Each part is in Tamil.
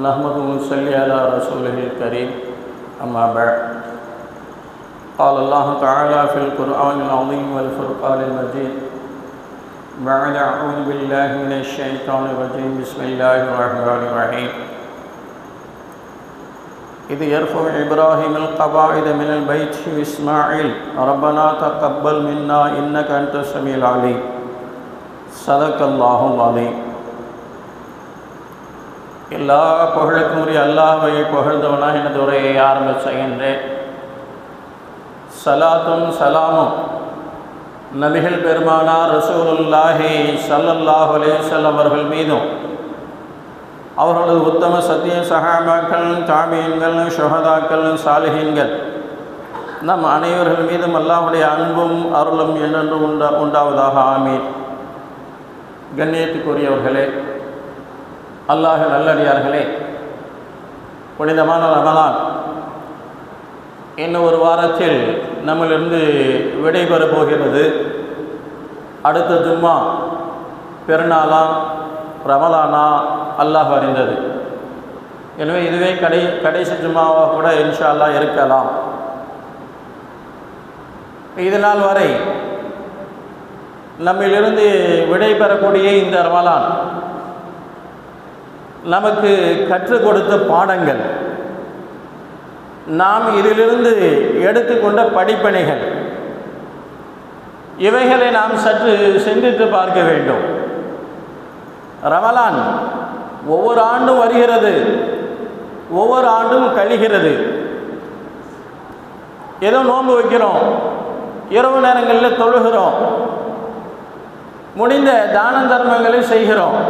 नहमदुहु सल्ली अला रसूलिहिल करीम अम्मा बअद क़ाल अल्लाहु तआला फ़िल क़ुरआनिल अज़ीम वल फ़ुरक़ानिल मजीद बअद अऊज़ु बिल्लाहि मिनश शैतानिर रजीम बिस्मिल्लाहिर रहमानिर रहीम इज़ यरफ़उ इब्राहीमुल क़वाइद मिनल बैति व इस्माईल रब्बना तक़ब्बल मिन्ना इन्नका अंतस समीउल अलीम ஸதகல்லாஹுல் அலீம். எல்லா புகழுக்கும் உரிய அல்லாஹ்வை புகழ்ந்தவனாக எனது உரையை ஆரம்ப செய்கின்றேன். சலாத்தும் சலாமும் நபிகள் பெருமானார் ரசூலுல்லாஹி ஸல்லல்லாஹு அலைஹி வஸல்லம் அவர்கள் மீதும் அவர்களது உத்தம சத்திய சஹாபாக்கள், தாபீன்கள், ஷுஹதாக்கள், சாலிஹீன்கள் நம் அனைவர்கள் மீதும் அல்லாஹ்வுடைய அன்பும் அருளும் என்றென்று உண்டாவதாக. ஆமீன். கண்ணியத்துக்குரியவர்களே, அல்லாஹ் நல்லடியார்களே, புனிதமான ரமலான் இன்னும் ஒரு வாரத்தில் நம்மளிருந்து விடைபெற போகிறது. அடுத்த ஜும்மா பெருநாளா ரமலானா அல்லாஹ் அறிந்தது. எனவே இதுவே கடைசி ஜும்மாவாக கூட இன்ஷா அல்லாஹ் இருக்கலாம். இது நாள் வரை நம்மிலிருந்து விடைபெறக்கூடிய இந்த ரமலான் நமக்கு கற்றுக் கொடுத்த பாடங்கள், நாம் இதிலிருந்து எடுத்துக்கொண்ட படிப்பினைகள், இவைகளை நாம் சற்று சிந்தித்து பார்க்க வேண்டும். ரமலான் ஒவ்வொரு ஆண்டும் வருகிறது, ஒவ்வொரு ஆண்டும் கழிகிறது. ஏதோ நோன்பு வைக்கிறோம், இரவு நேரங்களில் தொழுகிறோம், முடிந்த தான தர்மங்களை செய்கிறோம்.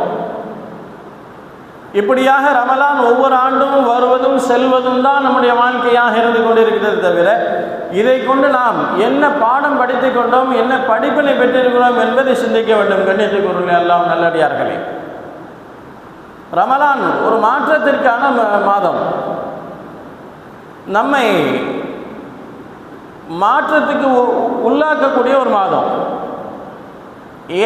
இப்படியாக ரமலான் ஒவ்வொரு ஆண்டும் வருவதும் செல்வதும் தான் நம்முடைய வாழ்க்கையாக இருந்து கொண்டிருக்கிறது. தவிர இதை கொண்டு நாம் என்ன பாடம் படித்து கொண்டோம், என்ன படிப்பினை பெற்றிருக்கிறோம் என்பதை சிந்திக்க வேண்டும். கண்ணியத்துக்குரிய அல்லாஹ் நல்லடியார்களே, ரமலான் ஒரு மாற்றத்திற்கான மாதம். நம்மை மாற்றத்துக்கு உள்ளாக்கக்கூடிய ஒரு மாதம்.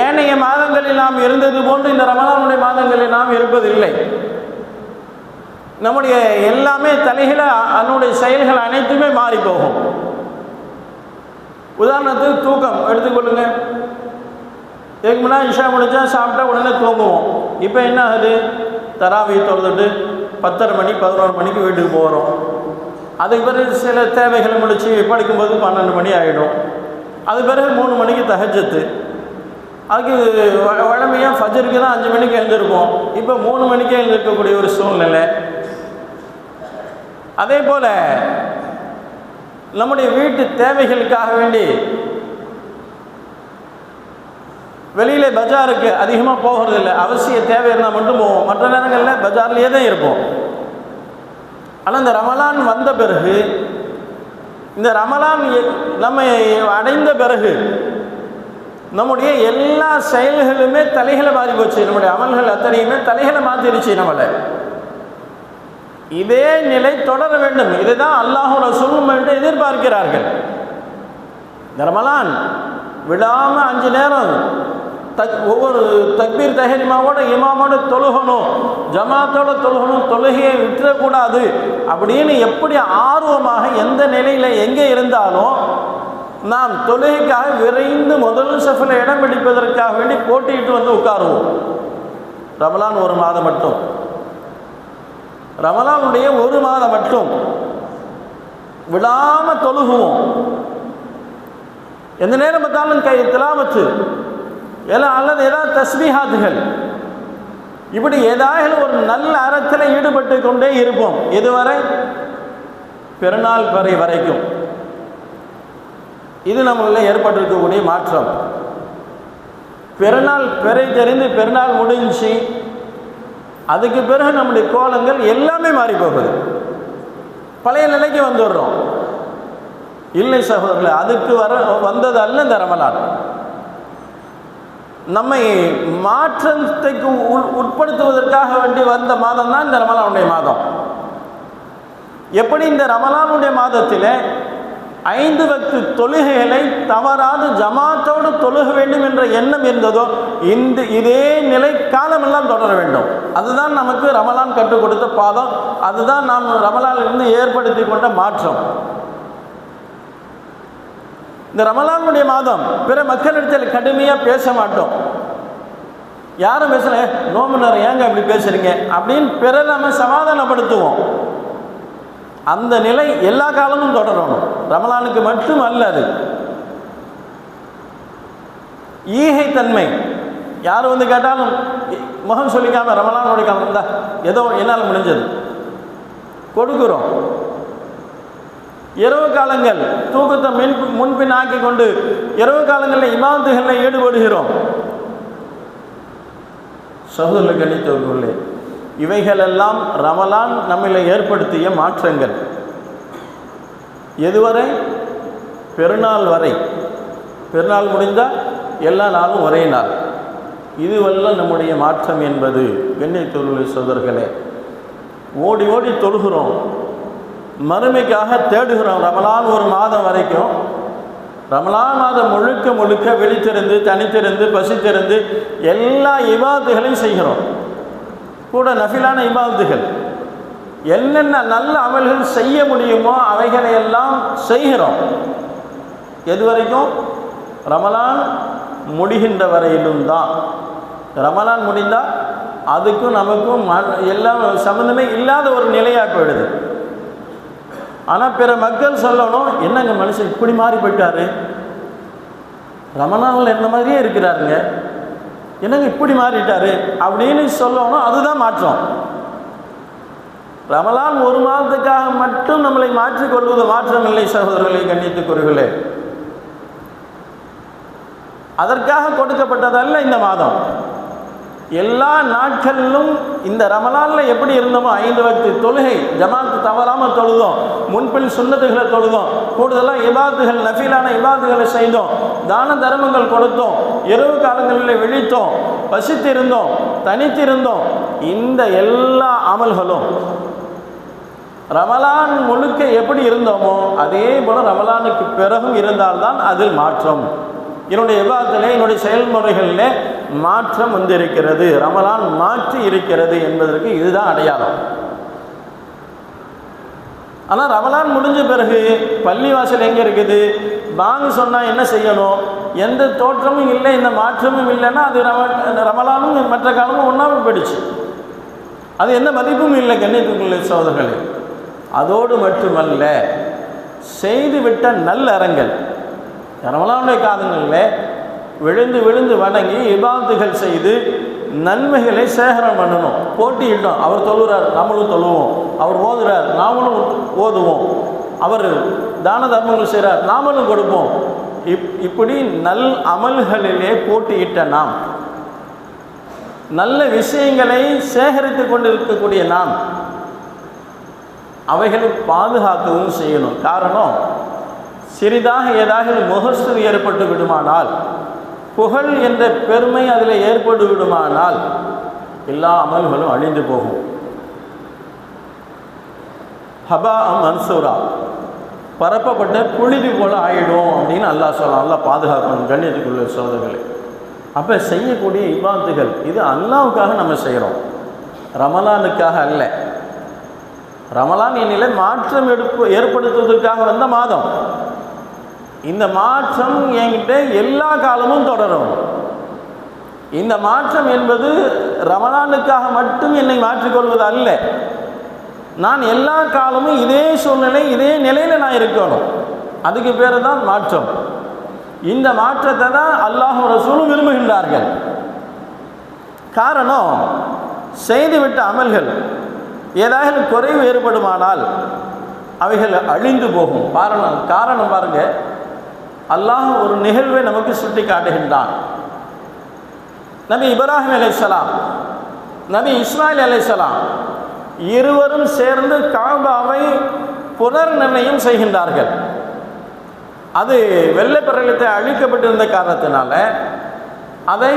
ஏனைய மாதங்களில் நாம் இருந்தது போன்று இந்த ரமலானுடைய மாதங்களில் நாம் இருப்பதில்லை. நம்முடைய எல்லாமே தலைகள அதனுடைய செயல்கள் அனைத்துமே மாறி போகும். உதாரணத்துக்கு தூக்கம் எடுத்துக்கொள்ளுங்க. இதுக்கு முன்னாடி இஷா முடிச்சா சாப்பிட்டா உடனே தூங்குவோம். இப்போ என்ன ஆகுது? தராவி தொழுதுட்டு 10:30 மணி 11 மணிக்கு வீட்டுக்கு போகிறோம். அதுக்கு பிறகு சில தேவைகளை முடித்து படிக்கும்போது 12 மணி ஆகிடும். அது பிறகு 3 மணிக்கு தஹஜ்ஜத்து. அதுக்கு வழமையாக ஃபஜருக்கு தான் 5 மணிக்கு எழுந்திருப்போம். இப்போ 3 மணிக்கே எழுந்திருக்கக்கூடிய ஒரு சூழ்நிலை. அதே போல் நம்முடைய வீட்டு தேவைகளுக்காக வேண்டி வெளியில் பஜாருக்கு அதிகமாக போகிறதில்லை. அவசிய தேவை இருந்தால் மட்டும் போவோம். மற்ற நேரங்களில் பஜார்லேயே தான் இருப்போம். ஆனால் இந்த ரமலான் வந்த பிறகு, இந்த ரமலான் நம்மை அடைந்த பிறகு நம்முடைய எல்லா செயல்களுமே தலைகளை மாறி போச்சு. நம்முடைய அமல்கள் அத்தனையுமே தலைகளை மாற்றிருச்சு நம்மளை. இதே நிலை தொடர வேண்டும். இதுதான் அல்லாஹ் ரசூலும் என்று எதிர்பார்க்கிறார்கள். இந்த ரமலான் விடாமல் 5 நேரம் ஒவ்வொரு தக்பீர் தஹரீமாவோட இமாமோட தொழுகணும், ஜமாத்தோட தொழுகணும், தொழுகையை விட்டுறக்கூடாது அப்படின்னு எப்படி ஆர்வமாக எந்த நிலையில் எங்கே இருந்தாலும் நாம் தொழுகைக்காக விரைந்து முதல் சஃபில் இடம் பிடிப்பதற்காக வேண்டி போட்டியிட்டு வந்து உட்காருவோம். ரமலான் ஒரு மாதம் மட்டும், ரமலானுடைய ஒரு மாதம் மட்டும் விடாமல் தொழுகுவோம். எந்த நேரம் பார்த்தாலும் திலாவத்து எல்லாம் அல்லது ஏதாவது தஸ்பீஹாத்துகள், இப்படி ஏதாவது ஒரு நல்ல அறத்தில் ஈடுபட்டு கொண்டே இருப்போம். இதுவரை பெருநாள் வரைக்கும். இது நம்மள ஏற்பட்டிருக்கக்கூடிய மாற்றம். பெருநாள் தெரிந்து பெருநாள் முடிஞ்சு அதுக்கு பிறகு நம்முடைய கோலங்கள் எல்லாமே மாறி போகுது. பழைய நிலைக்கு வந்துடுறோம். இல்லை சகோதரர்களே, அதுக்கு வந்தது அல்ல இந்த ரமலான். நம்மை மாற்றத்துக்கு உட்படுத்துவதற்காக வேண்டி வந்த மாதம் தான் இந்த ரமலானுடைய மாதம். எப்படி இந்த ரமலானுடைய மாதத்தில் 5 வக்து தொழுகைகளை தவறாது ஜமாத்தோடு தொழுக வேண்டும் என்ற எண்ணம் இருந்ததோ இதே நிலை காலமெல்லாம் தொடர வேண்டும். அதுதான் நமக்கு ரமலான் கற்றுக் கொடுத்த பாதம். அதுதான் நாம் ரமலானிலிருந்து ஏற்படுத்தி கொண்ட மாற்றம். இந்த ரமலானுடைய மாதம் பிற மக்களிடத்தில் கடுமையாக பேச மாட்டோம். யாரும் பேசல, நோம்பு நேரம் ஏங்க அப்படி பேசுறீங்க அப்படின்னு பிற நம்ம சமாதானப்படுத்துவோம். அந்த நிலை எல்லா காலமும் தொடரணும். ரமலானுக்கு மட்டும் அல்ல. அது ஈகைத்தன்மை. யார் வந்து கேட்டாலும் முகம் சொல்லிக்காம ரமலானுடைய காலம் இருந்தால் ஏதோ என்னால் முடிஞ்சது கொடுக்குறோம். இரவு காலங்கள் தூக்கத்தை முன்பின் ஆக்கி கொண்டு இரவு காலங்களில் இமாத்துகளில் ஈடுபடுகிறோம். சகோதரர்கள் கணித்தவர்களே, இவைகளெல்லாம் ரமலான் நம்மில் ஏற்படுத்திய மாற்றங்கள். எதுவரை? பெருநாள் வரை. பெருநாள் முடிந்தால் எல்லா நாளும் ஒரே நாள். இதுவல்ல நம்முடைய மாற்றம் என்பது. கண்ணியத்துள்ள சகோதரர்களே, ஓடி ஓடி தொழுகிறோம், மறுமைக்காக தேடுகிறோம். ரமலான் ஒரு மாதம் வரைக்கும், ரமலான் மாதம் முழுக்க முழுக்க விழித்திருந்து தனித்திருந்து பசித்திருந்து எல்லா இபாதுகளையும் செய்கிறோம். கூட நஃபிலான இபாதுகள், என்னென்ன நல்ல அமல்கள் செய்ய முடியுமோ அவைகளை எல்லாம் செய்கிறோம். எது வரைக்கும்? ரமலான் முடிகின்ற வரையிலும் தான். ரமலான் முடிந்தால் அதுக்கும் நமக்கும் எல்லாம் சம்மந்தமே இல்லாத ஒரு நிலையாக போயிடுது. ஆனால் பிற மக்கள் சொல்லணும், என்னங்க மனுஷன் இப்படி மாறி போயிட்டாரு, ரமலானில் என்ன மாதிரியே இருக்கிறாருங்க, என்னங்க இப்படி மாறிட்டாரு அப்படின்னு சொல்லணும். அதுதான் மாற்றம். ரமலான் ஒரு மாதத்துக்காக மட்டும் நம்மளை மாற்றிக்கொள்வது மாற்றம் இல்லை சகோதரர்களை, கண்ணியத்துக்குரியவர்களே. அதற்காக கொடுக்கப்பட்டதல்ல இந்த மாதம். எல்லா நாட்களிலும் இந்த ரமலானில் எப்படி இருந்தோமோ 5 வக்து தொழுகை ஜமாத்து தவறாமல் தொழுதோம், முன்பின் சுன்னத்துகளை தொழுதோம், கூடுதலாக இபாதுகள் நஃபீலான இபாதுகளை செய்தோம், தான தர்மங்கள் கொடுத்தோம், இரவு காலங்களில் விழித்தோம், பசித்திருந்தோம், தனித்திருந்தோம். இந்த எல்லா அமல்களும் ரமலான் முழுக்க எப்படி இருந்தோமோ அதே போல் ரமலானுக்கு பிறகும் இருந்தால்தான் அதில் மாற்றம். என்னுடைய விவாதத்திலே என்னுடைய செயல்முறைகளிலே மாற்றம் வந்திருக்கிறது, ரமலான் மாற்றி இருக்கிறது என்பதற்கு இதுதான் அடையாளம். ஆனால் ரமலான் முடிஞ்ச பிறகு பள்ளிவாசல் எங்கே இருக்குது, பாங்கு சொன்னால் என்ன செய்யணும், எந்த தோற்றமும் இல்லை, எந்த மாற்றமும் இல்லைன்னா அது ரமலானும் மற்ற காலமும் ஒன்றாவே போயிடுச்சு. அது எந்த மதிப்பும் இல்லை. கண்ணியத்துக்குள்ள சகோதரர்களே, அதோடு மட்டுமல்ல, செய்துவிட்ட நல்லறங்கள் ரமலானுடைய காலங்களில் விழுந்து விழுந்து வணங்கி இபாதுகள் செய்து நன்மைகளை சேகரம் பண்ணணும். போட்டியிட்டோம். அவர் தொழுகிறார், நம்மளும் தொழுவோம். அவர் ஓதுகிறார், நாமளும் ஓதுவோம். அவர் தான தர்மங்கள் செய்கிறார், நாமளும் கொடுப்போம். இப்படி நல் அமல்களிலே போட்டியிட்ட நாம், நல்ல விஷயங்களை சேகரித்து கொண்டிருக்கக்கூடிய நாம் அவைகளை பாதுகாக்கவும் செய்யணும். காரணம், சிறிதாக ஏதாவது முகஸ்துதி ஏற்பட்டு விடுமானால், புகழ் என்ற பெருமை அதில் ஏற்பட்டு விடுமானால் எல்லா அமல்களும் அழிந்து போகும். ஹபா மன்சூரா, பரப்பப்பட்ட புழுதி போல ஆயிடும் அப்படின்னு அல்லாஹ் சொல்லலாம். அல்லாஹ் பாதுகாக்கணும். கண்ணியத்துக்குள்ள சோதர்களே, அப்போ செய்யக்கூடிய இபாத்துகள் இது அல்லாஹ்வுக்காக நம்ம செய்கிறோம், ரமலானுக்காக அல்ல. ரமலான் என்னிலே மாற்றம் ஏற்படுத்துவதற்காக வந்த மாதம். இந்த மாற்றம் என்கிட்ட எல்லா காலமும் தொடரும். இந்த மாற்றம் என்பது ரமலானுக்காக மட்டும் என்னை மாற்றிக்கொள்வது அல்ல. நான் எல்லா காலமும் இதே சூழ்நிலை இதே நிலையில் நான் இருக்கணும். அதுக்கு பேர் தான் மாற்றம். இந்த மாற்றத்தை தான் அல்லாஹ்வும் ரசூலும் விரும்புகின்றார்கள். காரணம், செய்துவிட்ட அமல்கள் ஏதாவது குறைவு ஏற்படுமானால் அவைகள் அழிந்து போகும். காரணம் பாருங்க, அல்லாஹ் ஒரு நிகழ்வை நமக்கு சுட்டி காட்டுகின்றான். நபி இப்ராஹிம் அலைஹிஸ்ஸலாம், நபி இஸ்மாயில் அலைஹிஸ்ஸலாம் இருவரும் சேர்ந்து காபாவை புனர் நிர்ணயம் செய்கின்றார்கள். அது வெள்ளைப்பரலத்தை அழிக்கப்பட்டிருந்த காரணத்தினால அதை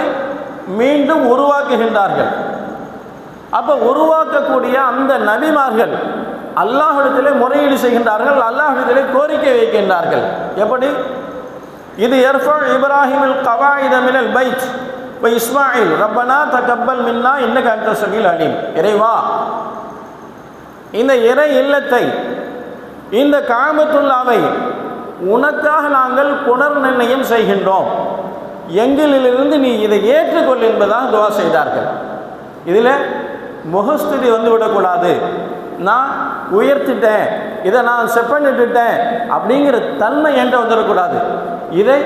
மீண்டும் உருவாக்குகின்றார்கள். அப்போ உருவாக்கக்கூடிய அந்த நபிமார்கள் அல்லாஹ்விடத்திலே முறையீடு செய்கின்றார்கள், அல்லாஹ்விடத்திலே கோரிக்கை வைக்கின்றார்கள். எப்படி? இது யர்ஃபு இப்ராஹிமுல் கவாயித மினல் பைத் வ இஸ்மாயில் ரப்பனா தகப்பல் மின்னா இன்னக அன்த ஸமீஉல் அலீம். இறைவா, இந்த இறை இல்லத்தை, இந்த காபத்துல்லாவை உனக்காக நாங்கள் புனர் நிர்ணயம் செய்கின்றோம், எங்களிலிருந்து நீ இதை ஏற்றுக்கொள் என்பதாக துவா செய்தார்கள். இதில் முகஸ்துதி வந்து விடக்கூடாது, நான் உயர்த்திட்டேன், இதை நான் செப்பனிட்டுட்டேன் அப்படிங்கிற தன்மை என்கிட்ட வந்துடக்கூடாது. இதை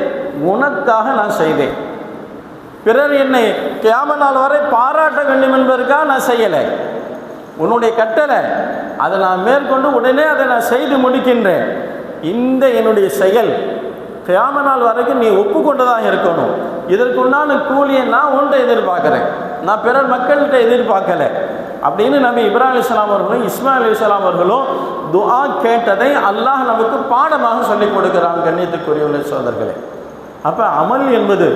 உனக்காக நான் செய்தேன், பிறர் என்னை கியாமத் நாள் வரை பாராட்ட வேண்டும் என்பதற்காக நான் செய்யலை. உன்னுடைய கட்டளை அதை நான் மேற்கொண்டு உடனே அதை நான் செய்து முடிக்கின்றேன். இந்த என்னுடைய செயல் கியாமத் நாள் வரைக்கும் நீ ஒப்புக்கொண்டதாக இருக்கணும். இதற்குண்டான கூலியை நான் ஒன்றை எதிர்பார்க்குறேன், நான் பிறர் மக்கள்கிட்ட எதிர்பார்க்கலை அப்படின்னு நபி இப்ராஹிம் அலைஹிஸ்ஸலாம் அவர்களும் இஸ்மாயில் அலைஹிஸ்ஸலாம் அவர்களும் துஆ கேட்டதை அல்லாஹ் நமக்கு பாடமாக சொல்லிக் கொடுக்கிறான். கண்ணியத்துக்குரிய சோதர்களே, அப்போ அமல் என்பது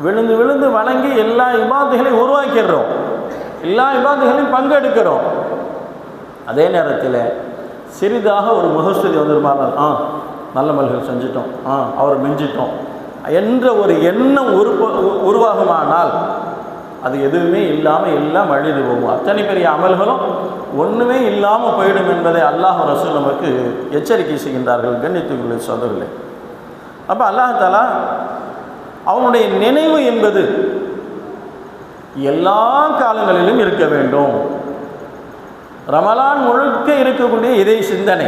விழுந்து விழுந்து வணங்கி எல்லா இபாதுகளையும் உருவாக்கிடுறோம், எல்லா இபாதுகளையும் பங்கெடுக்கிறோம். அதே நேரத்தில் சிறிதாக ஒரு முகஸ்துதி வந்துருமானால், நல்ல மல்கள் செஞ்சிட்டோம், அவரை மிஞ்சிட்டோம் என்ற ஒரு எண்ணம் உருவாகுமானால் அது எதுவுமே இல்லாமல் எல்லாம் அழிந்து போகும். அத்தனை பெரிய அமல்களும் ஒன்றுமே இல்லாமல் போயிடும் என்பதை அல்லாஹ் ரசூல் நமக்கு எச்சரிக்கை செய்கின்றார்கள். கண்ணியத்துக்குரிய சகோதரர்களே, அப்போ அல்லாஹ் தஆலா அவனுடைய நினைவு என்பது எல்லா காலங்களிலும் இருக்க வேண்டும். ரமலான் முழுக்க இருக்கக்கூடிய இறை சிந்தனை,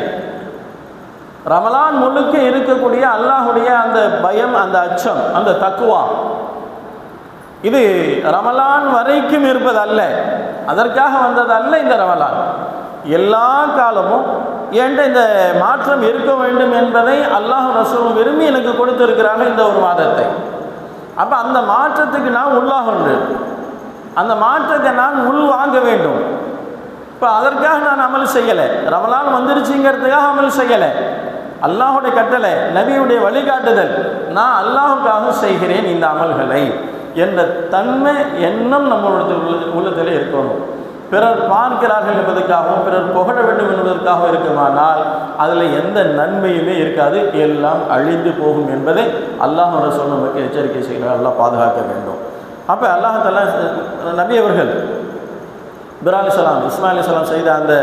ரமலான் முழுக்க இருக்கக்கூடிய அல்லாஹுடைய அந்த பயம், அந்த அச்சம், அந்த தக்குவா, இது ரமலான் வரைக்கும் இருப்பதல்ல, அதற்காக வந்ததல்ல இந்த ரமலான். எல்லா காலமும் என்கிட்ட இந்த மாற்றம் இருக்க வேண்டும் என்பதை அல்லாஹ் ரசூலும் விரும்பி எனக்கு கொடுத்திருக்கிறாங்க இந்த ஒரு மாதத்தை. அப்போ அந்த மாற்றத்துக்கு நான் உள்ளாகணும், அந்த மாற்றத்தை நான் உள் வாங்க வேண்டும். இப்போ அதற்காக நான் அமல் செய்யலை, ரமலான் வந்துருச்சுங்கிறதுக்காக அமல் செய்யலை. அல்லாஹுடைய கட்டளை, நபியுடைய வழிகாட்டுதல், நான் அல்லாஹுக்காக செய்கிறேன் இந்த அமல்களை என்ற தன்மை எண்ணம் நம்மளுடைய உள்ளத்தில் இருக்கணும். பிறர் பார்க்கிறார்கள் என்பதற்காகவும் பிறர் புகழ வேண்டும் என்பதற்காகவும் இருக்குமானால் அதில் எந்த நன்மையுமே இருக்காது, எல்லாம் அழிந்து போகும் என்பதை அல்லாஹ் ரசூல் நமக்கு எச்சரிக்கை செய்கிறார். அல்லாஹ் பாதுகாக்க வேண்டும். அப்போ அல்லாஹ் தஆலா நபி அவர்கள் இப்ராஹிம் அலைஹிஸ்ஸலாம் இஸ்மாயில் அலைஹிஸ்ஸலாம் செய்த அந்த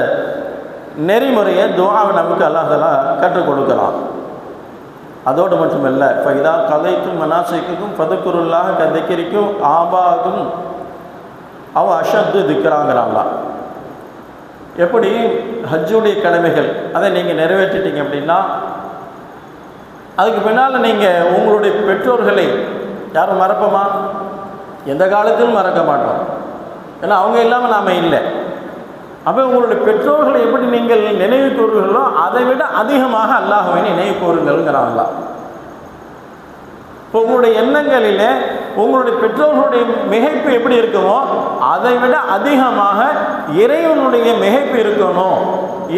நெறிமுறையை துஆவை நமக்கு அல்லாஹ் தஆலா கற்றுக் கொடுக்கிறான். அதோடு மட்டுமல்ல, ஃபைதா கதைக்கும் மனாசிக்கும் ஃபதுக்குருல்லாஹ கதிக்கிரிக்கும் ஆபாகும் அவ அஷத்து திக்கிறாங்கிறாங்களா. எப்படி ஹஜ்ஜுடைய கடமைகள் அதை நீங்கள் நிறைவேற்றிட்டீங்க அப்படின்னா அதுக்கு பின்னால் நீங்கள் உங்களுடைய பெற்றோர்களை யாரும் மறப்போமா? எந்த காலத்திலும் மறக்க மாட்டோம், ஏன்னா அவங்க இல்லாமல் நாம் இல்லை. அப்போ உங்களுடைய பெற்றோர்களை எப்படி நீங்கள் நினைவு கூறுகிறீர்களோ அதை விட அதிகமாக அல்லாஹ்வை நினைவு கூறுங்கள்ங்கிறாங்களா. இப்போ உங்களுடைய எண்ணங்களில் உங்களுடைய பெற்றோர்களுடைய மிகைப்பு எப்படி இருக்குமோ அதை விட அதிகமாக இறைவனுடைய மிகைப்பு இருக்கணும்,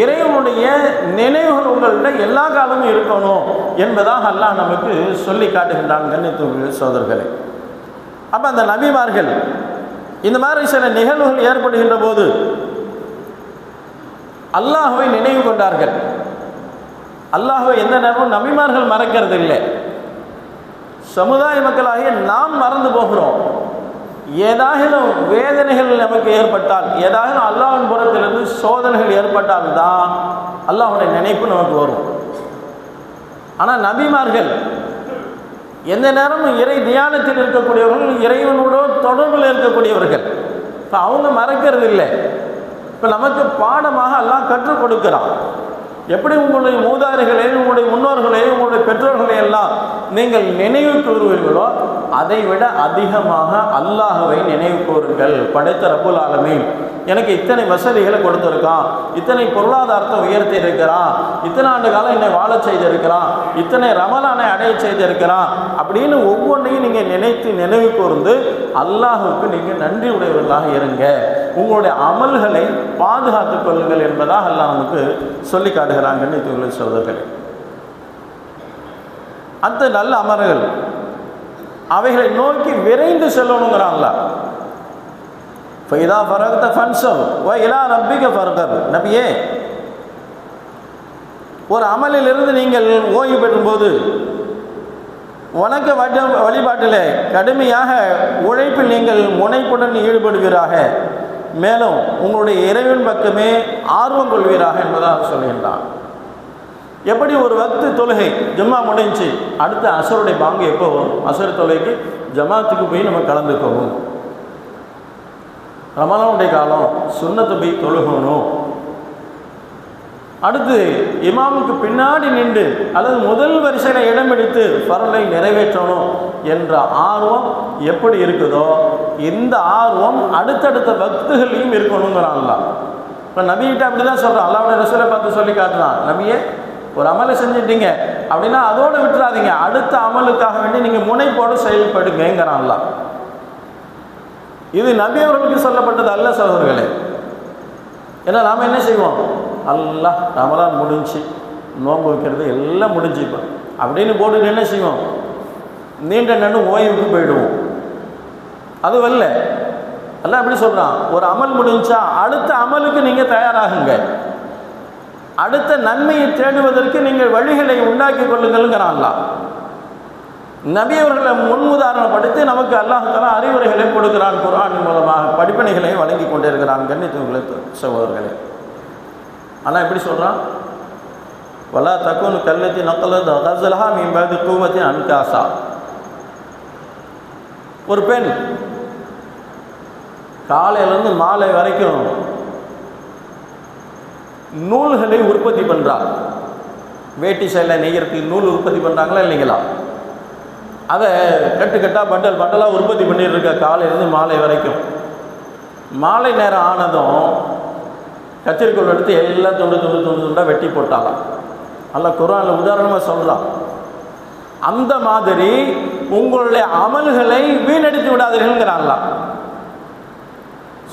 இறைவனுடைய நினைவுகள் உங்கள்கிட்ட எல்லா காலமும் இருக்கணும் என்பதாக அல்லாஹ் நமக்கு சொல்லி காட்டுகின்றான். கண்ணியத்துக்குரிய சகோதரர்களே, அப்போ அந்த நபிமார்கள் இந்த மாதிரி சில நிகழ்வுகள் ஏற்படுகின்ற போது அல்லாஹ்வை நினைவு கொண்டார்கள். அல்லாஹ்வை எந்த நேரமும் நபிமார்கள் மறக்கிறது இல்லை. சமுதாய மக்களாகிய நாம் மறந்து போகிறோம். ஏதாகிலும் வேதனைகள் நமக்கு ஏற்பட்டால், ஏதாகிலும் அல்லாஹ்வின் புறத்திலிருந்து சோதனைகள் ஏற்பட்டால் தான் அல்லாஹ்வுடைய நினைப்பு நமக்கு வரும். ஆனால் நபிமார்கள் எந்த நேரமும் இறை தியானத்தில் இருக்கக்கூடியவர்கள், இறைவனோட தொடர்பில் இருக்கக்கூடியவர்கள். இப்போ அவங்க மறக்கிறது இல்லை. இப்போ நமக்கு பாடமாக அல்லாஹ் கற்றுக் கொடுக்கிறான். எப்படி உங்களுடைய மூதாதைகளை, உங்களுடைய முன்னோர்களை, உங்களுடைய பெற்றோர்களை எல்லாம் நீங்கள் நினைவு கூறுவீர்களோ அதை விட அதிகமாக அல்லாஹ்வை நினைவு கூறுங்கள். படைத்த ரப்புல் ஆலமீன் எனக்கு இத்தனை வசதிகளை கொடுத்துருக்கான், இத்தனை பொருளாதாரத்தை உயர்த்தி இருக்கிறான், இத்தனை ஆண்டு காலம் என்னை வாழ செய்திருக்கிறான், இத்தனை ரமலானை அடைய செய்திருக்கிறான் அப்படின்னு ஒவ்வொன்றையும் நீங்கள் நினைத்து நினைவு கூர்ந்து அல்லாஹுக்கு நீங்கள் நன்றி உடையவர்களாக இருங்க. உங்களுடைய அமல்களை பாதுகாத்துக் கொள்ளுங்கள் என்பதாக அல்லாஹ் நமக்கு சொல்லி காட்டுகிறாங்கன்னு இவங்களை சகோதரர்களே. அந்த நல்ல அமல்கள் அவைகளை நோக்கி விரைந்து செல்லணுங்கிறாங்களா. ஃபைதா ஃபரக்த ஃபன்சப் வ இலா ரப்பிக ஃபர்கப். நபியே, ஒரு அமலிலிருந்து நீங்கள் ஓய்வு பெறும்போது வணக்க வழிபாட்டில் கடுமையாக உழைப்பில் நீங்கள் முனைப்புடன் ஈடுபடுவீராக, மேலும் உங்களுடைய இறைவன் பக்கமே ஆர்வம் கொள்வீராக என்பதாக சொல்கின்றான். எப்படி ஒரு வக்து தொழுகை ஜும்மா முடிஞ்சு அடுத்த அசருடைய பாங்கு எப்போ வரும்? அசர் தொழுகைக்கு ஜமாத்துக்கு போய் நம்ம கலந்துக்கணும். ரமலானுடைய காலம் சுன்னத்து போய் தொழுகணும். அடுத்து இமாமுக்கு பின்னாடி நின்று அல்லது முதல் வரிசையில் இடம் பிடித்து ஃபர்லை நிறைவேற்றணும் என்ற ஆர்வம் எப்படி இருக்குதோ இந்த ஆர்வம் அடுத்தடுத்த பக்துகளையும் இருக்கணுங்கிறான் அல்லாஹ். இப்போ நபிகிட்ட அப்படி தான் சொல்கிறான். அல்லாஹ்வுடைய ரசூலை பார்த்து சொல்லி காட்டுறான், நபியே ஒரு அமலை செஞ்சிட்டீங்க அப்படின்னா அதோடு விட்டுறாதீங்க, அடுத்த அமலுக்காக வேண்டி நீங்கள் முனைப்போடு செயல்படுங்கிறான் அல்லாஹ். இது நபி அவர்களுக்கு சொல்லப்பட்டது அல்ல சகோதரர்களே. ஏன்னா நாம் என்ன செய்வோம், அல்லாஹ் ரமலான் முடிஞ்சு நோன்பு வைக்கிறது எல்லாம் முடிஞ்சுப்போ அப்படின்னு போட்டு என்ன செய்வோம், நீண்ட நண்டு ஓய்வுக்கு போயிடுவோம். அது வரல அல்ல அப்படி சொல்கிறான், ஒரு அமல் முடிஞ்சா அடுத்த அமலுக்கு நீங்கள் தயாராகுங்க, அடுத்த நன்மையை தேடுவதற்கு நீங்கள் வழிகளை உண்டாக்கி கொள்ளுங்கள்ங்கிறான் அல்லாஹ். நபி அவர்களை முன்னுதாரணப்படுத்தி நமக்கு அல்லாஹ் தஆலா அறிவுரைகளை கொடுக்கிறான். குர்ஆன் மூலமாக படிப்பினைகளை வழங்கி கொண்டே இருக்கிறான். கண்ணியத்துக்குரிய சகோதரர்களே, ஆனால் எப்படி சொல்கிறான், வலா தகுனு கல்லத்தி நக்கலத் கஸலஹா மின் பஅதி குவத்தின் அன்காசா. ஒரு பெண் காலையிலேருந்து மாலை வரைக்கும் நூல்களை உற்பத்தி பண்ணுறாள். வேட்டி சேலை நெய்யறதுக்கு நூல் உற்பத்தி பண்ணுறாங்களா இல்லைங்களா? அதை கட்டுக்கட்டாக பண்டல் பண்டலாக உற்பத்தி பண்ணிட்டு இருக்க காலையிலேருந்து மாலை வரைக்கும். மாலை நேரம் ஆனதும் கத்திரிக்கோள் எடுத்து எல்லாம் துண்டாக வெட்டி போட்டாலாம். அல்லாஹ் குர்ஆனில் உதாரணமாக சொல்கிறான். அந்த மாதிரி உங்களுடைய அமல்களை வீணடித்து விடாதீர்கள்ங்கிறான் அல்லாஹ்.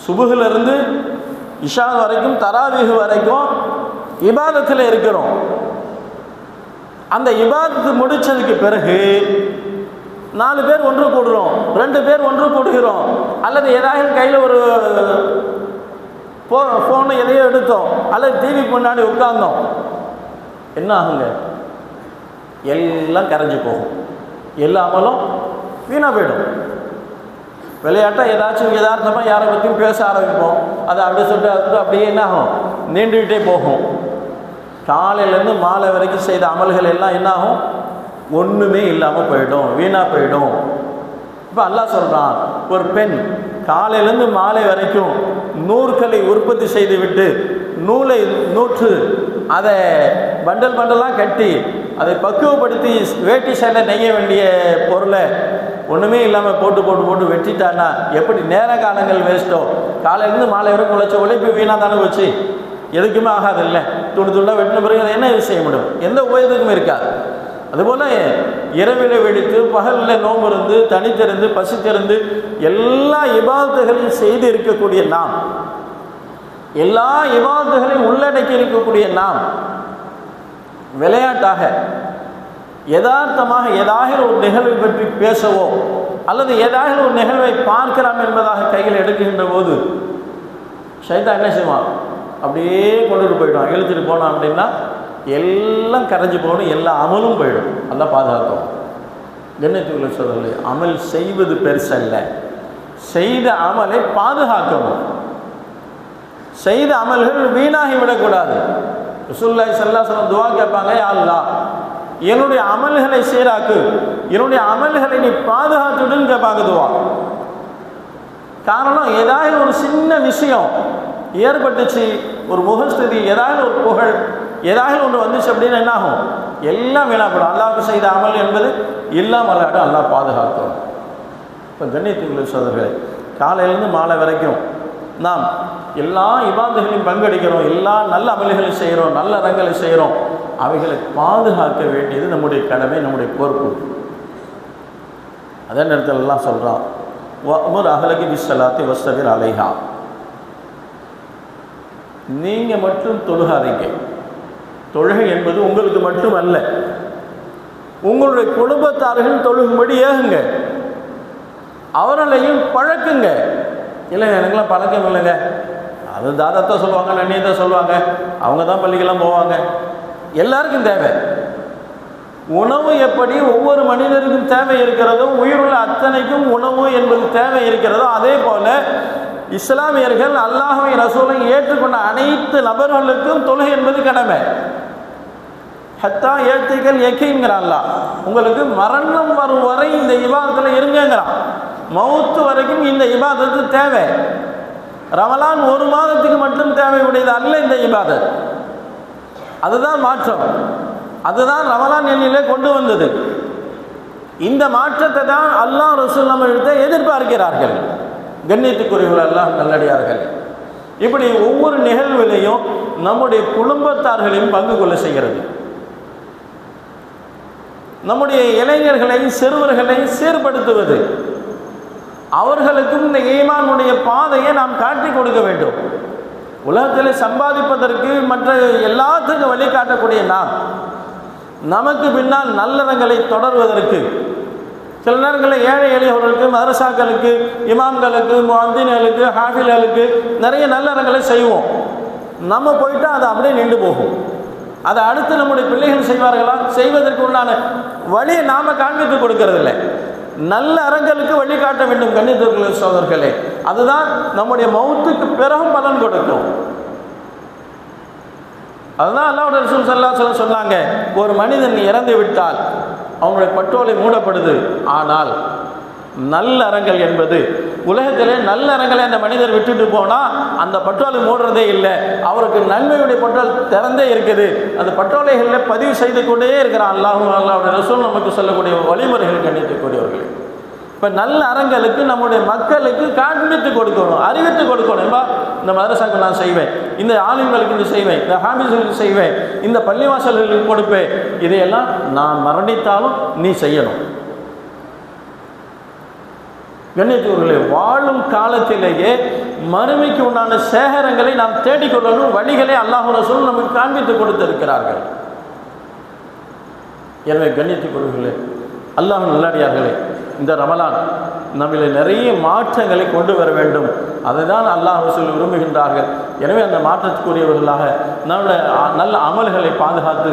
சுபுகிலிருந்து இஷா வரைக்கும் தராவீஹ் வரைக்கும் இபாதத்தில் இருக்கிறோம். அந்த இபாதத்து முடித்ததுக்கு பிறகு 4 பேர் ஒன்று கூடுறோம், 2 பேர் ஒன்று கூடுகிறோம், அல்லது ஏதாவது கையில் ஒரு ஃபோனை எதையோ எடுத்தோம் அல்லது டிவி முன்னாடி உட்கார்ந்தோம், என்ன ஆகுங்க, எல்லாம் கரைஞ்சி போகும், எல்லா அமலும் வீணாக போயிடும். விளையாட்டாக ஏதாச்சும் யதார்த்தமாக யாரை பற்றியும் பேச ஆரம்பிப்போம், அதை அப்படி சொல்லிட்டு அது அப்படியே என்ன ஆகும், நீண்டுக்கிட்டே போகும். காலையிலேருந்து மாலை வரைக்கும் செய்த அமல்கள் எல்லாம் என்னாகும், ஒன்றுமே இல்லாமல் போயிடும், வீணாக போயிடும். இப்போ அல்லாஹ் சொல்கிறான், ஒரு பெண் காலையிலேருந்து மாலை வரைக்கும் நூற்களை உற்பத்தி செய்துவிட்டு நூலை நூற்று அதை பண்டல் பண்டலாக கட்டி அதை பக்குவப்படுத்தி வேட்டி சேலை நெய்ய வேண்டிய பொருளை ஒன்றுமே இல்லாமல் போட்டு போட்டு போட்டு வெட்டிட்டான்னா எப்படி நேர காலங்கள் வேஸ்ட்டோ. காலையிலேருந்து மாலை வரைக்கும் உழைச்ச உழைப்பு வீணாக தானே வச்சு எதுக்குமே ஆகாது இல்லை. துண்டாக வெட்டின பிறகு அதை என்ன செய்ய முடியும், எந்த உபயோகத்துக்குமே இருக்காது. அதுபோல் இரவில் வெடித்து பகலில் நோம்பு இருந்து தனித்திருந்து பசித்திருந்து எல்லா இபாதத்துகளையும் செய்து இருக்கக்கூடிய நாம், எல்லா இபாதத்துகளையும் உள்ளடக்கி இருக்கக்கூடிய நாம் விளையாட்டாக யதார்த்தமாக ஏதாவது ஒரு நிகழ்வை பற்றி பேசவோ அல்லது ஏதாவது ஒரு நிகழ்வை பார்க்கலாம் என்பதாக கையில் எடுக்கின்ற போது ஷைத்தான் என்ன செய்வான், அப்படியே கொண்டுட்டு போயிடுவான். இழுத்துட்டு போனான் அப்படின்னா எல்லாம் கரைஞ்சி போகணும், எல்லா அமலும் போயிடும். எல்லாம் பாதுகாத்தோம். கண்ணியத்துக்குரிய சகோதரர்களே, அமல் செய்வது பெருசல்ல, செய்த அமலை பாதுகாக்கணும். செய்த அமல்கள் வீணாகி விடக்கூடாது. ரசூலுல்லாஹி ஸல்லல்லாஹு அலைஹி வஸல்லம் துஆ கேட்பாங்க, யா அல்லாஹ் என்னுடைய அமல்களை சீராக்கு, என்னுடைய அமல்களை நீ பாதுகாத்துடுன்னு கேட்பாங்க துஆ. காரணம், ஏதாவது ஒரு சின்ன விஷயம் ஏற்பட்டுச்சு, ஒரு முகஸ்துதி, ஏதாவது ஒரு புகழ், ஏதாவது ஒன்று வந்துச்சு அப்படின்னு என்ன ஆகும், எல்லாம் வீணாப்படும். அல்லாஹ்வுக்கு செய்த அமல் என்பது இல்லாமல் அல்லாஹ் பாதுகாக்கும். இப்போ கண்ணியத்துக்குரிய சகோதரர்களே, காலையிலேருந்து மாலை வரைக்கும் நாம் எல்லா இபாதத்துகளையும் பங்கெடுக்கிறோம், எல்லா நல்ல அமல்களையும் செய்கிறோம், நல்ல ரங்களை செய்கிறோம். அவைகளை பாதுகாக்க வேண்டியது நம்முடைய கடமை, நம்முடைய பொறுப்பு. அதே நேரத்தில் எல்லாம் சொல்கிறான், வஅமுர் அஹ்லக பிஸ்ஸலாத்தி வஸ்தபிர் அலைஹா. நீங்கள் மட்டும் தொழுகாதீங்க. தொழுகை என்பது உங்களுக்கு மட்டும் அல்ல, உங்களுடைய குடும்பத்தார்கள் தொழுகும்படி ஏகுங்க, அவர்களையும் பழக்குங்க. இல்லைங்க எனக்குலாம் பழக்கம் இல்லைங்க, அது தாதாத்தான் சொல்லுவாங்க, நன்னியை தான் சொல்லுவாங்க, அவங்க தான் பள்ளிக்கெல்லாம் போவாங்க, எல்லாருக்கும் தேவை. உணவு எப்படி ஒவ்வொரு மனிதருக்கும் தேவை இருக்கிறதோ, உயிருள்ள அத்தனைக்கும் உணவு என்பது தேவை இருக்கிறதோ, அதே போல இஸ்லாமியர்கள் அல்லாஹ்வை ரசூலை ஏற்றுக்கொண்ட அனைத்து நபர்களுக்கும் தொழுகை என்பது கடமை. ஹத்தா ஏத்திகள் எக்கிங்கிறான் அல்லாஹ், உங்களுக்கு மரணம் வரும் வரை இந்த இபாதத்தில் இருங்கிறான். மௌத்து வரைக்கும் இந்த இபாதத்து தேவை. ரமலான் ஒரு மாதத்துக்கு மட்டும் தேவை உடையது அல்ல இந்த இபாதத். அதுதான் மாற்றம், அதுதான் ரமலான் எண்ணிலே கொண்டு வந்தது. இந்த மாற்றத்தை தான் அல்லாஹ் ரசூல் நம்மிடத்தை எதிர்பார்க்கிறார்கள். கண்ணியத்துக்குரியவர்கள், அல்லாஹ் நல்லடியார்கள், இப்படி ஒவ்வொரு நிகழ்விலையும் நம்முடைய குடும்பத்தார்களையும் பங்கு கொள்ள செய்கிறது. நம்முடைய இளைஞர்களை சிறுவர்களை சீர்படுத்துவது, அவர்களுக்கும் இந்த ஈமானுடைய பாதையை நாம் காட்டி கொடுக்க வேண்டும். உலகத்தில் சம்பாதிப்பதற்கு மற்ற எல்லாத்துக்கும் வழிகாட்டக்கூடிய நாம், நமக்கு பின்னால் நல்லறங்களை தொடர்வதற்கு சில நேரங்களில் ஏழை எளியவர்களுக்கு, மதரசாக்களுக்கு, இமாம்களுக்கு, முஅத்தின்களுக்கு, ஹாஃபில்களுக்கு நிறைய நல்லறங்களை செய்வோம். நம்ம போயிட்டால் அது அப்படியே நின்று போகும். அதை அடுத்து நம்முடைய பிள்ளைகள் செய்வார்களா? செய்வதற்கு உண்டான வழியை நாம் காண்பித்து கொடுக்கறதில்லை. நல்ல அறங்களுக்கு வழிகாட்ட வேண்டும். கண்ணியத்துக்குரிய சகோதரர்களே, அதுதான் நம்முடைய மௌத்துக்கு பிறகும் பலன் கொடுக்கும். அதுதான் அல்லாஹ்வுடைய ரசூல் ஸல்லல்லாஹு அலைஹி வஸல்லம் சொன்னாங்க, ஒரு மனிதன் இறந்து விட்டால் அவனுடைய பட்டோலை மூடப்படுது, ஆனால் நல்ல அறங்கள் என்பது உலகத்திலே நல்ல அறங்களை அந்த மனிதர் விட்டுட்டு போனால் அந்த பட்டோலை மூடுறதே இல்லை. அவருக்கு நன்மையுடைய பட்டோல் திறந்தே இருக்குது. அந்த பட்டோலைகளில் பதிவு செய்து கொண்டே இருக்கிறான் அல்லாஹ்வுடைய ரசூல் நமக்கு சொல்லக்கூடிய வழிமுறைகள். கண்டிக்கக்கூடியவர்கள், இப்போ நல்ல அறங்களுக்கு நம்முடைய மக்களுக்கு காண்பித்து கொடுக்கணும், அறிவித்து கொடுக்கணும். இந்த மதரசாக்கு நான் செய்வேன், இந்த ஆலிம்களுக்கு இது செய்வேன், இந்த ஹாபிஸ்களுக்கு செய்வேன், இந்த பள்ளிவாசல்களுக்கு கொடுப்பேன், இதையெல்லாம் நான் மரணித்தாலும் நீ செய்யணும். கண்ணியத்துக்குரியவர்களே, வாழும் காலத்திலேயே மறுமைக்கு உண்டான சேகரங்களை நாம் தேடிக்கொள்ளணும். வழிகளை அல்லாஹ் ரசூல் நமக்கு காண்பித்து கொடுத்திருக்கிறார்கள். எனவே கண்ணியத்துக்குரியவர்களே, அல்லாஹ் நல்லடியார்களே, இந்த ரமலான் நம்மளை நிறைய மாற்றங்களை கொண்டு வர வேண்டும். அதை தான் அல்லாஹ் ரசூல் விரும்புகின்றார்கள். எனவே அந்த மாற்றத்துக்குரியவர்களாக நம்முடைய நல்ல அமல்களை பாதுகாத்து,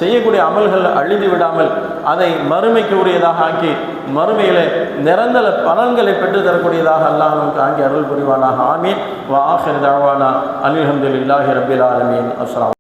செய்யக்கூடிய அமல்கள் அழிந்து விடாமல் அதை மறுமைக்கு உரியதாக ஆக்கி மறுமையிலே நிரந்தர பலன்களை பெற்றுத்தரக்கூடியதாக அல்லாஹ் நமக்கு ஆக்கி அருள் புரிவானாக. ஆமீன். வ ஆகிர் தஅவானா அல்ஹம்துலில்லாஹி ரப்பில் ஆலமீன். அஸ்ஸலாம்.